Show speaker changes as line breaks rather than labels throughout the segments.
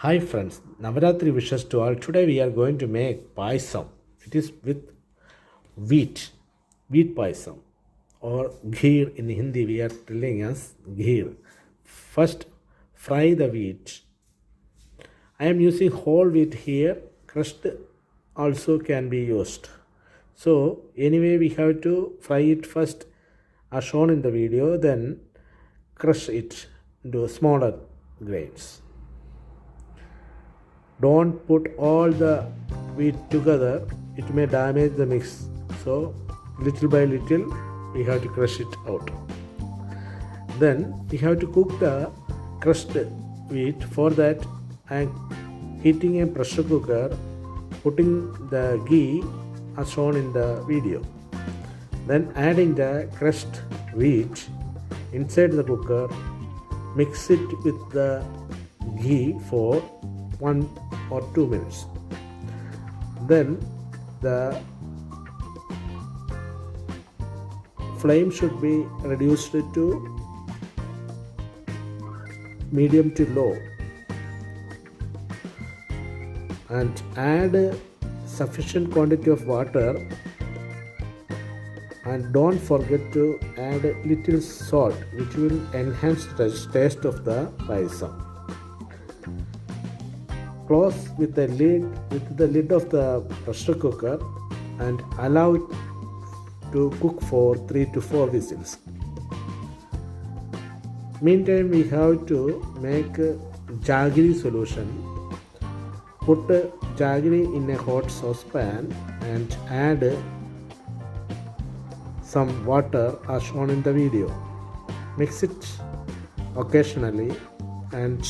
Hi friends, Navaratri wishes to all. Today we are going to make payasam. It is with wheat payasam or ghee in Hindi we are telling us ghee. First fry the wheat. I am using whole wheat here, crushed also can be used. So anyway we have to fry it first as shown in the video, then crush it into smaller grains. Don't put all the wheat together, it may damage the mix. So little by little we have to crush it out. Then we have to cook the crushed wheat. For that I am heating a pressure cooker, putting the ghee as shown in the video. Then adding the crushed wheat inside the cooker, mix it with the ghee for 1 or 2 minutes. Then the flame should be reduced to medium to low and add sufficient quantity of water, and don't forget to add little salt which will enhance the taste of the payasam. Close with the lid of the pressure cooker and allow it to cook for 3 to 4 whistles. Meantime we have to make Jaggery solution. Put Jaggery in a hot saucepan and add some water as shown in the video. Mix it occasionally and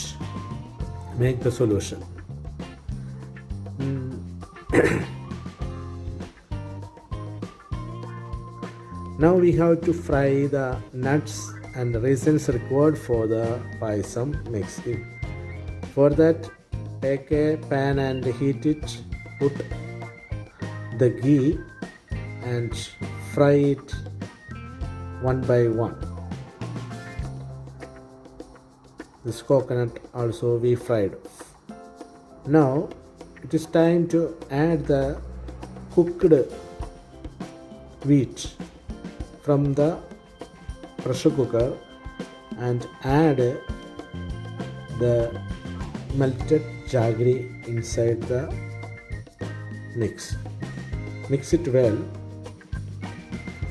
make the solution. Now we have to fry the nuts and raisins required for the payasam mix. For that, take a pan and heat it, put the ghee and fry it one by one. This coconut also we fried. Now it is time to add the cooked wheat from the pressure cooker and add the melted jaggery inside the mix. Mix it well.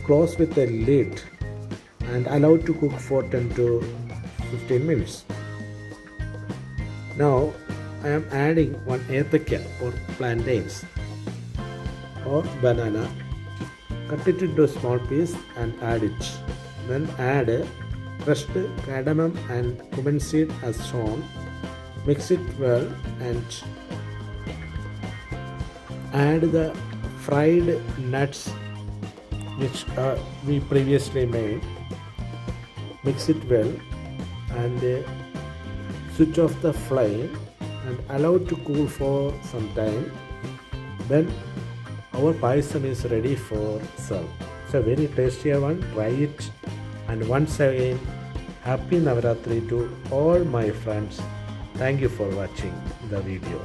Close with the lid and allow to cook for 10 to 15 minutes. Now I am adding 1 ethica or plantains or banana. Cut it into a small piece and add it. Then add crushed cardamom and cumin seed as shown. Mix it well and add the fried nuts which we previously made. Mix it well and switch off the flame and allow it to cool for some time. Then our payasam is ready for serve. It's a very tasty one. Try it. And once again, happy Navaratri to all my friends. Thank you for watching the video.